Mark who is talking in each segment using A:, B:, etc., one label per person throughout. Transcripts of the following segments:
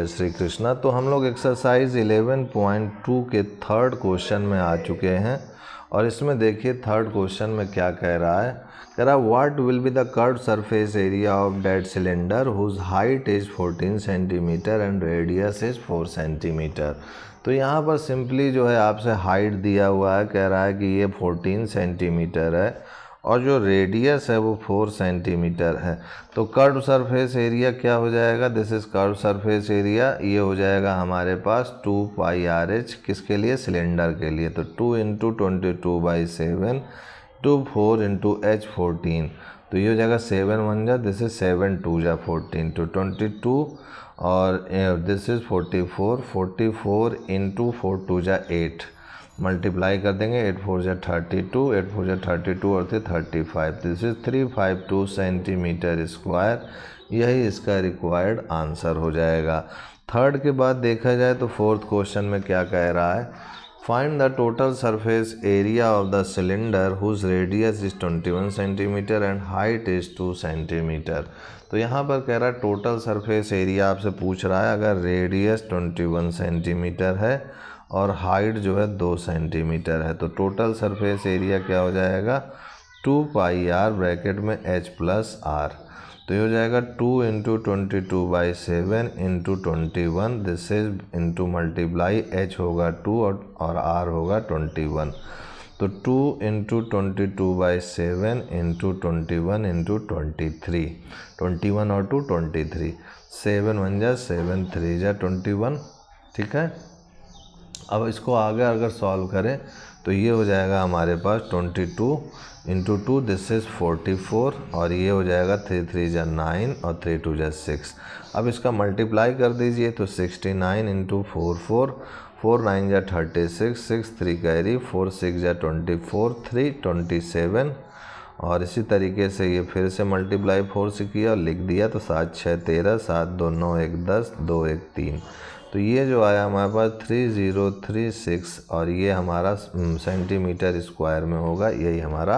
A: जय श्री कृष्णा। तो हम लोग एक्सरसाइज 11.2 के थर्ड क्वेश्चन में आ चुके हैं और इसमें देखिए थर्ड क्वेश्चन में क्या कह रहा है। कह रहा है what will be the curved surface area of that cylinder whose height is 14 centimetre and radius is 4 centimetre. तो यहाँ पर सिंपली जो है आपसे हाइट दिया हुआ है, कह रहा है कि ये 14 सेंटीमीटर है और जो रेडियस है वो 4 सेंटीमीटर है। तो कर्व सरफेस एरिया क्या हो जाएगा, this is curve surface area, ये हो जाएगा हमारे पास 2 पाई आर एच, किसके लिए, सिलेंडर के लिए। तो 2 इंटू 22/7 टू 4 इंटू एच 14, तो ये हो जाएगा 7 1 जा, दिस इज 7 2 जा 14 तो 22 और दिस इज़ 44 इंटू 4 2 जा 8, मल्टीप्लाई कर देंगे, 8 4 जा 32, 8 4 जा 32 और 35, दिस इज़ 352 सेंटीमीटर स्क्वायर। यही इसका रिक्वायर्ड आंसर हो जाएगा। थर्ड के बाद देखा जाए तो फोर्थ क्वेश्चन में क्या कह रहा है, find the total surface area of the cylinder whose radius is 21 centimetre and height is 2 centimetre. तो यहाँ पर कह रहा है टोटल सरफेस एरिया आपसे पूछ रहा है, अगर रेडियस 21 सेंटीमीटर है और हाइट जो है 2 सेंटीमीटर है, तो टोटल सरफेस एरिया क्या हो जाएगा, 2 पाई आर ब्रैकेट में एच प्लस आर। तो ये हो जाएगा 2 into 22/7 into 21, this is into multiply, H होगा 2 और आर होगा 21। तो 2 इंटू 22/7 इंटू 21 इंटू 23, 21 और 2 23, 7 1 जा 7 3 जा 21, ठीक है। अब इसको आगे अगर सॉल्व करें तो ये हो जाएगा हमारे पास 22 इंटू 2, दिस इज़ 44 और ये हो जाएगा 3 3 जा 9 और 3 2 जा 6। अब इसका मल्टीप्लाई कर दीजिए तो 69 इंटू 4 4 9 जा 36, 6 3 कैरी, 4 6 जा 24, 3 27 और इसी तरीके से ये फिर से मल्टीप्लाई 4 से किया और लिख दिया, तो 7 6 13, 7 2 9 1 10, 2 1 3। तो ये जो आया हमारे पास 3036 और ये हमारा सेंटीमीटर स्क्वायर में होगा, यही हमारा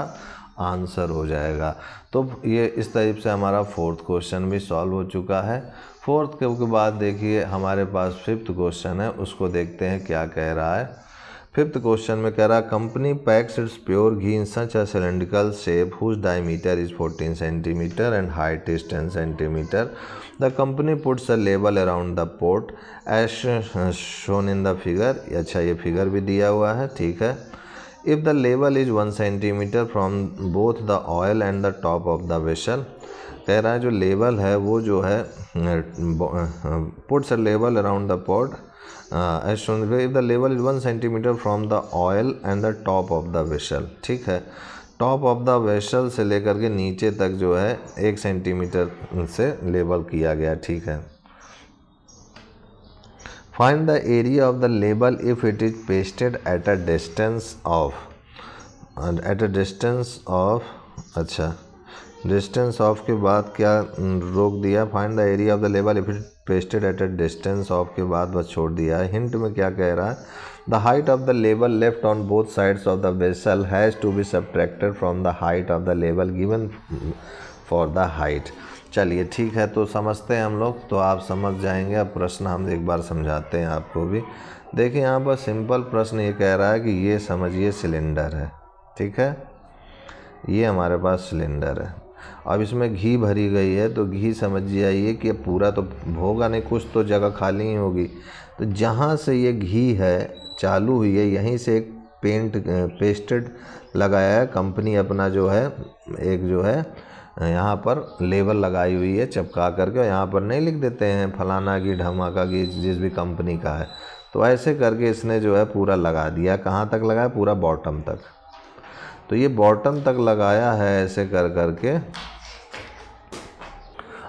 A: आंसर हो जाएगा। तो ये इस तरीके से हमारा फोर्थ क्वेश्चन भी सॉल्व हो चुका है। फोर्थ के बाद देखिए हमारे पास फिफ्थ क्वेश्चन है, उसको देखते हैं क्या कह रहा है। फिफ्थ क्वेश्चन में कह रहा है company packs its pure ghee in such a cylindrical shape whose diameter is 14 centimetre and height is 10 centimetre. The company puts a label around the port as shown in the figure. अच्छा, ये figure भी दिया हुआ है, ठीक है। If the label is 1 centimetre from both the oil and the top of the vessel, कह रहा है जो लेबल है वो जो है puts a label around the port as shown if the level is 1 centimeter from the oil and the top of the vessel, ठीक है। टॉप ऑफ द वेसल से लेकर के नीचे तक जो है 1 सेंटीमीटर से लेबल किया गया, ठीक है। Find the area of the label if it is pasted at a distance of अच्छा, डिस्टेंस ऑफ के बाद क्या रोक दिया, find the area of the label if it pasted at a distance of के बाद बस छोड़ दिया है। हिंट में क्या कह रहा है, the height of the label left on both sides of the vessel has to be subtracted from the height of the label given for the height. चलिए ठीक है, तो समझते हैं हम लोग, तो आप समझ जाएंगे। अब प्रश्न हम एक बार समझाते हैं आपको भी। देखिए यहाँ पर सिंपल प्रश्न ये कह रहा है कि ये समझिए सिलेंडर है, ठीक है, ये हमारे पास सिलेंडर है। अब इसमें घी भरी गई है, तो घी समझ जाइए कि पूरा तो होगा नहीं, कुछ तो जगह खाली ही होगी। तो जहाँ से ये घी है चालू हुई है, यहीं से एक पेस्टेड लगाया है कंपनी अपना जो है, एक जो है यहाँ पर लेबल लगाई हुई है चिपका करके, यहाँ पर नहीं लिख देते हैं फलाना घी ढमाका घी जिस भी कंपनी का है, तो ऐसे करके इसने जो है पूरा लगा दिया। कहाँ तक लगाया, पूरा बॉटम तक। तो ये बॉटम तक लगाया है ऐसे कर करके।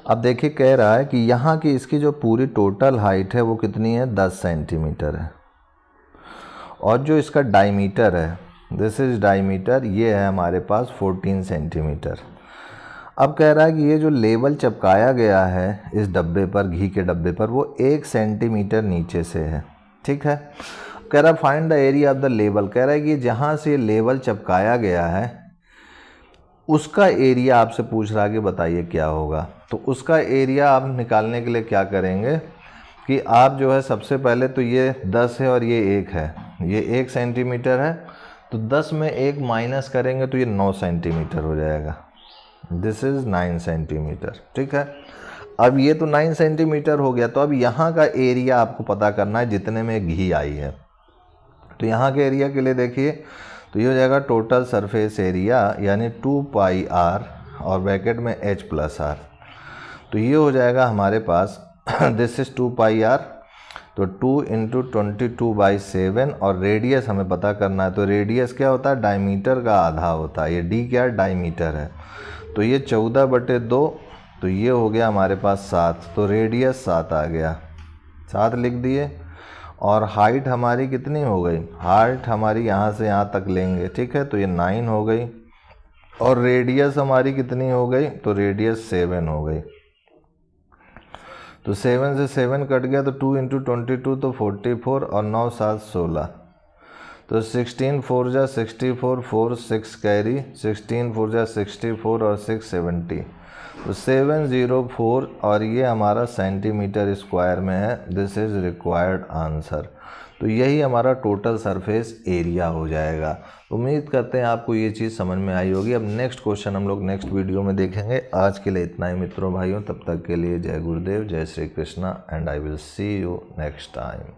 A: अब देखिए कह रहा है कि यहाँ की इसकी जो पूरी टोटल हाइट है वो कितनी है, 10 सेंटीमीटर है और जो इसका डायमीटर है, दिस इज डायमीटर, ये है हमारे पास 14 सेंटीमीटर। अब कह रहा है कि ये जो लेबल चिपकाया गया है इस डब्बे पर, घी के डब्बे पर, वो 1 सेंटीमीटर नीचे से है, ठीक है। कह रहा है find the area of the label, कह रहा है कि जहाँ से लेबल चिपकाया गया है उसका एरिया आपसे पूछ रहा है कि बताइए क्या होगा। तो उसका एरिया आप निकालने के लिए क्या करेंगे कि आप जो है सबसे पहले तो ये 10 है और ये 1 है, ये 1 सेंटीमीटर है, तो 10 में 1 माइनस करेंगे तो ये 9 सेंटीमीटर हो जाएगा। दिस इज़ 9 सेंटीमीटर, ठीक है। अब ये तो 9 सेंटीमीटर हो गया, तो अब यहाँ का एरिया आपको पता करना है जितने में घी आई है। तो यहाँ के एरिया के लिए देखिए, तो ये हो जाएगा टोटल सरफेस एरिया यानी 2 पाई r और ब्रैकेट में h प्लस r। तो ये हो जाएगा हमारे पास दिस इज़ 2 पाई r, तो 2 इंटू 22/7 और रेडियस हमें पता करना है। तो रेडियस क्या होता है, डायमीटर का आधा होता है, ये d क्या है, डायमीटर है। तो ये 14/2, तो ये हो गया हमारे पास 7, तो रेडियस 7 आ गया, 7 लिख दिए। और हाइट हमारी कितनी हो गई, हाइट हमारी यहाँ से यहाँ तक लेंगे, ठीक है, तो ये 9 हो गई। और रेडियस हमारी कितनी हो गई, तो रेडियस 7 हो गई। तो 7 से 7 कट गया, तो 2 इंटू 22 तो 44 और 9 7 16, तो 16 4 जा 64, 4 6 कैरी, 16 4 जा 64 और 6 70, तो 704 और ये हमारा सेंटीमीटर स्क्वायर में है। This is required answer. तो यही हमारा टोटल सरफेस एरिया हो जाएगा। उम्मीद करते हैं आपको ये चीज़ समझ में आई होगी। अब नेक्स्ट क्वेश्चन हम लोग नेक्स्ट वीडियो में देखेंगे। आज के लिए इतना ही मित्रों भाइयों, तब तक के लिए जय गुरुदेव, जय Shri Krishna and I will see you next time.